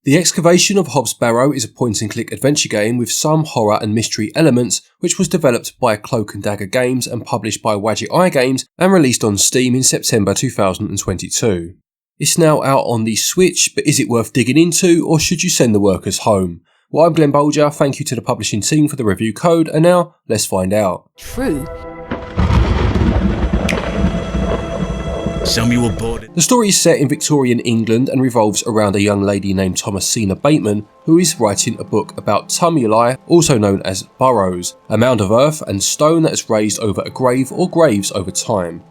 The Excavation of Hob's Barrow is a point-and-click adventure game with some horror and mystery elements, which was developed by Cloak and Dagger Games and published by Wadget Eye Games and released on Steam in September 2022. It's now out on the Switch, but is it worth digging into, or should you send the workers home? Well, I'm Glen Bolger, thank you to the publishing team for the review code, and now, let's find out. True. The story is set in Victorian England and revolves around a young lady named Thomasina Bateman, who is writing a book about tumuli, also known as burrows, a mound of earth and stone that is raised over a grave or graves over time.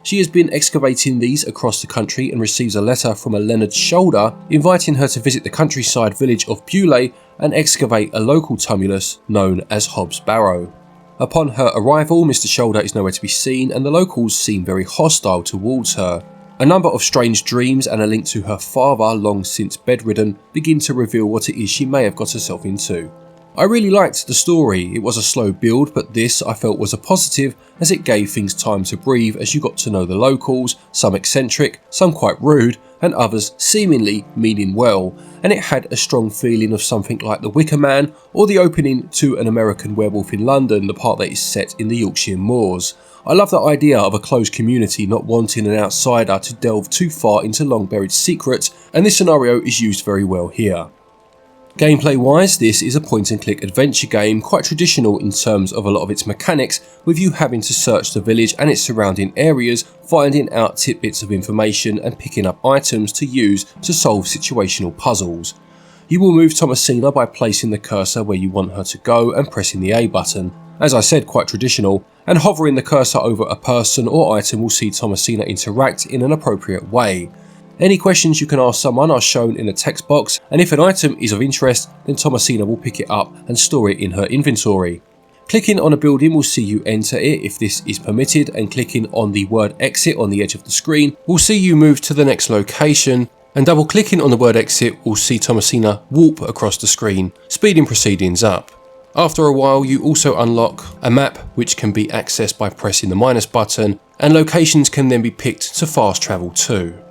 She has been excavating these across the country and receives a letter from a Leonard Shoulder inviting her to visit the countryside village of Barrow and excavate a local tumulus known as Hob's Barrow. Upon her arrival, Mr. Shoulder is nowhere to be seen and the locals seem very hostile towards her. A number of strange dreams and a link to her father, long since bedridden, begin to reveal what it is she may have got herself into. I really liked the story. It was a slow build, but this I felt was a positive as it gave things time to breathe as you got to know the locals, some eccentric, some quite rude, and others seemingly meaning well, and it had a strong feeling of something like The Wicker Man or the opening to An American Werewolf in London, the part that is set in the Yorkshire Moors. I love the idea of a closed community not wanting an outsider to delve too far into long buried secrets, and this scenario is used very well here. Gameplay wise, this is a point and click adventure game, quite traditional in terms of a lot of its mechanics, with you having to search the village and its surrounding areas, finding out tidbits of information and picking up items to use to solve situational puzzles. You will move Thomasina by placing the cursor where you want her to go and pressing the A button. As I said, quite traditional, and hovering the cursor over a person or item will see Thomasina interact in an appropriate way. Any questions you can ask someone are shown in a text box, and if an item is of interest, then Thomasina will pick it up and store it in her inventory. Clicking on a building will see you enter it if this is permitted, and clicking on the word exit on the edge of the screen will see you move to the next location, and double clicking on the word exit will see Thomasina warp across the screen, speeding proceedings up. After a while you also unlock a map which can be accessed by pressing the minus button, and locations can then be picked to fast travel to.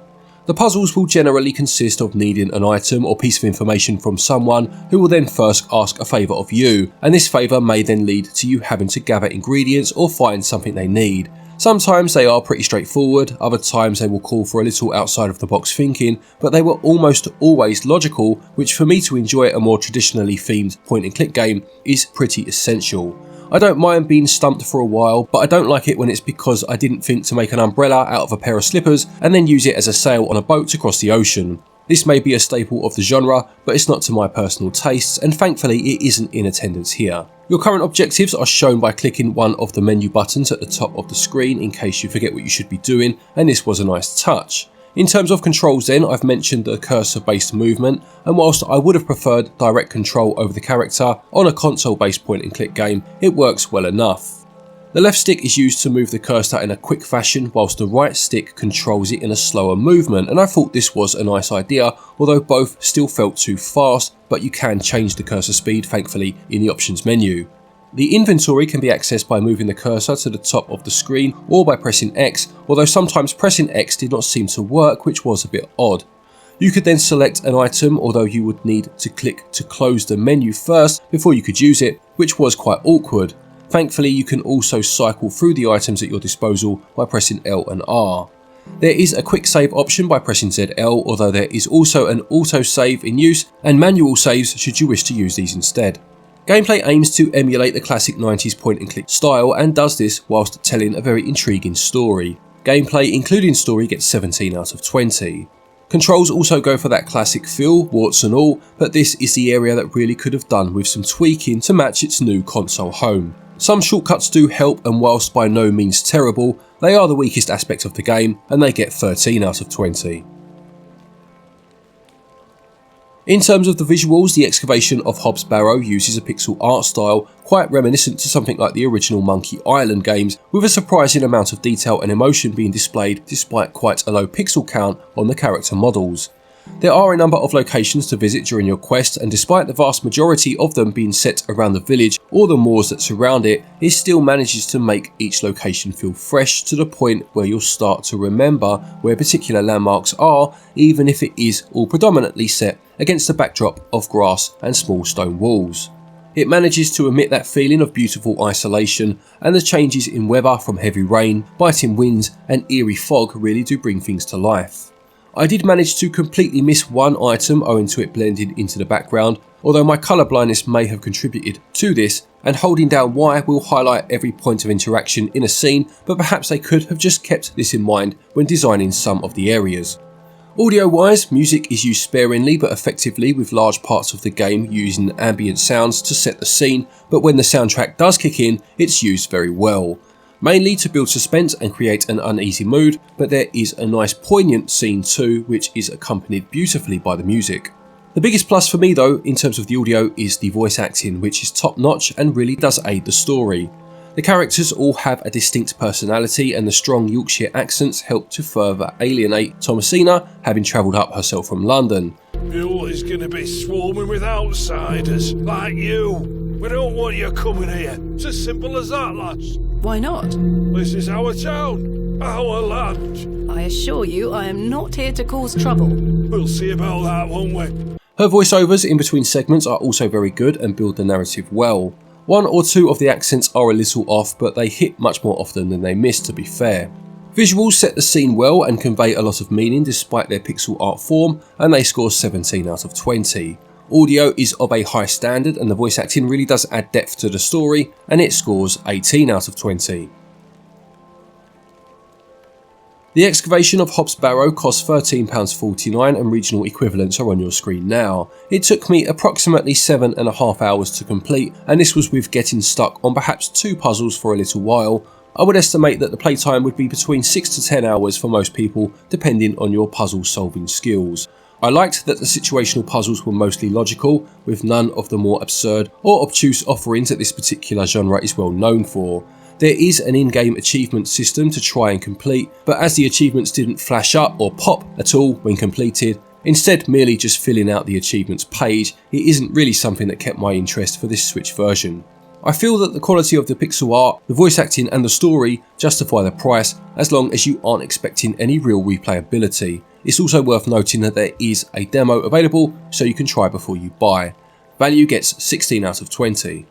The puzzles will generally consist of needing an item or piece of information from someone who will then first ask a favour of you, and this favour may then lead to you having to gather ingredients or find something they need. Sometimes they are pretty straightforward, other times they will call for a little outside of the box thinking, but they were almost always logical, which for me to enjoy a more traditionally themed point and click game is pretty essential. I don't mind being stumped for a while, but I don't like it when it's because I didn't think to make an umbrella out of a pair of slippers and then use it as a sail on a boat to cross the ocean. This may be a staple of the genre, but it's not to my personal tastes, and thankfully it isn't in attendance here. Your current objectives are shown by clicking one of the menu buttons at the top of the screen in case you forget what you should be doing, and this was a nice touch. In terms of controls then, I've mentioned the cursor based movement, and whilst I would have preferred direct control over the character on a console based point and click game, it works well enough. The left stick is used to move the cursor in a quick fashion, whilst the right stick controls it in a slower movement, and I thought this was a nice idea, although both still felt too fast, but you can change the cursor speed thankfully in the options menu. The inventory can be accessed by moving the cursor to the top of the screen or by pressing X, although sometimes pressing X did not seem to work, which was a bit odd. You could then select an item, although you would need to click to close the menu first before you could use it, which was quite awkward. Thankfully, you can also cycle through the items at your disposal by pressing L and R. There is a quick save option by pressing ZL, although there is also an auto save in use and manual saves should you wish to use these instead. Gameplay aims to emulate the classic 90s point and click style and does this whilst telling a very intriguing story. Gameplay including story gets 17 out of 20. Controls also go for that classic feel, warts and all, but this is the area that really could have done with some tweaking to match its new console home. Some shortcuts do help, and whilst by no means terrible, they are the weakest aspect of the game and they get 13 out of 20. In terms of the visuals, the Excavation of Hob's Barrow uses a pixel art style quite reminiscent to something like the original Monkey Island games, with a surprising amount of detail and emotion being displayed despite quite a low pixel count on the character models. There are a number of locations to visit during your quest, and despite the vast majority of them being set around the village or the moors that surround it, it still manages to make each location feel fresh to the point where you'll start to remember where particular landmarks are, even if it is all predominantly set against the backdrop of grass and small stone walls. It manages to emit that feeling of beautiful isolation, and the changes in weather from heavy rain, biting winds and eerie fog really do bring things to life. I did manage to completely miss one item owing to it blending into the background, although my colour blindness may have contributed to this, and holding down Y will highlight every point of interaction in a scene, but perhaps they could have just kept this in mind when designing some of the areas. Audio wise, music is used sparingly but effectively, with large parts of the game using ambient sounds to set the scene, but when the soundtrack does kick in, it's used very well. Mainly to build suspense and create an uneasy mood, but there is a nice poignant scene too, which is accompanied beautifully by the music. The biggest plus for me though, in terms of the audio, is the voice acting, which is top notch and really does aid the story. The characters all have a distinct personality, and the strong Yorkshire accents help to further alienate Thomasina, having travelled up herself from London. Buell is going to be swarming with outsiders, like you. We don't want you coming here. It's as simple as that, lass. Why not? This is our town, our land. I assure you I am not here to cause trouble. We'll see about that, won't we? Her voiceovers in between segments are also very good and build the narrative well. One or two of the accents are a little off, but they hit much more often than they miss, to be fair. Visuals set the scene well and convey a lot of meaning despite their pixel art form, and they score 17 out of 20. Audio is of a high standard and the voice acting really does add depth to the story, and it scores 18 out of 20. The Excavation of Hob's Barrow costs £13.49 and regional equivalents are on your screen now. It took me approximately 7.5 hours to complete, and this was with getting stuck on perhaps 2 puzzles for a little while. I would estimate that the playtime would be between 6 to 10 hours for most people, depending on your puzzle solving skills. I liked that the situational puzzles were mostly logical, with none of the more absurd or obtuse offerings that this particular genre is well known for. There is an in-game achievement system to try and complete, but as the achievements didn't flash up or pop at all when completed, instead merely just filling out the achievements page, it isn't really something that kept my interest for this Switch version. I feel that the quality of the pixel art, the voice acting and the story justify the price as long as you aren't expecting any real replayability. It's also worth noting that there is a demo available so you can try before you buy. Value gets 16 out of 20.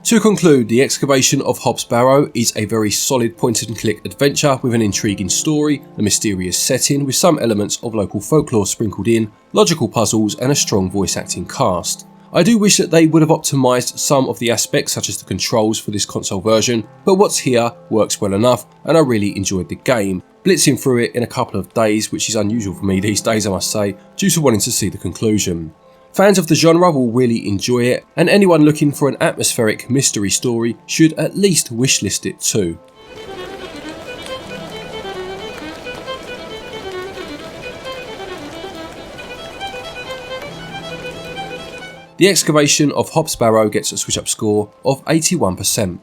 To conclude, The Excavation of Hob's Barrow is a very solid point-and-click adventure with an intriguing story, a mysterious setting with some elements of local folklore sprinkled in, logical puzzles and a strong voice acting cast. I do wish that they would have optimised some of the aspects such as the controls for this console version, but what's here works well enough and I really enjoyed the game, blitzing through it in a couple of days, which is unusual for me these days I must say, due to wanting to see the conclusion. Fans of the genre will really enjoy it, and anyone looking for an atmospheric mystery story should at least wishlist it too. The Excavation of Hob's Barrow gets a SwitchUp score of 81%.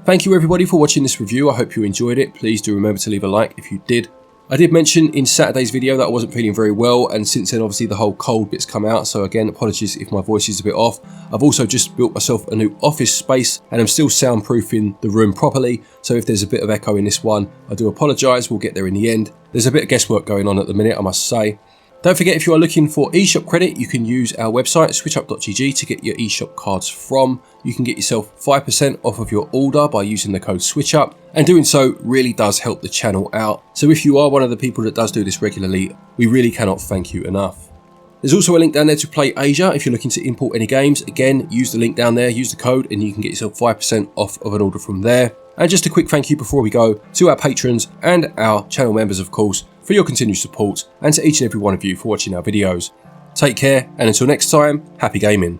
Thank you everybody for watching this review, I hope you enjoyed it. Please do remember to leave a like if you did. I did mention in Saturday's video that I wasn't feeling very well, and since then obviously the whole cold bit's come out, so again apologies if my voice is a bit off. I've also just built myself a new office space and I'm still soundproofing the room properly, so if there's a bit of echo in this one I do apologise, we'll get there in the end. There's a bit of guesswork going on at the minute I must say. Don't forget, if you are looking for eShop credit, you can use our website switchup.gg to get your eShop cards from. You can get yourself 5% off of your order by using the code SwitchUp, and doing so really does help the channel out. So if you are one of the people that does do this regularly, we really cannot thank you enough. There's also a link down there to Play Asia if you're looking to import any games. Again, use the link down there, use the code, and you can get yourself 5% off of an order from there. And just a quick thank you before we go to our patrons and our channel members, of course, for your continued support, and to each and every one of you for watching our videos. Take care, and until next time, happy gaming.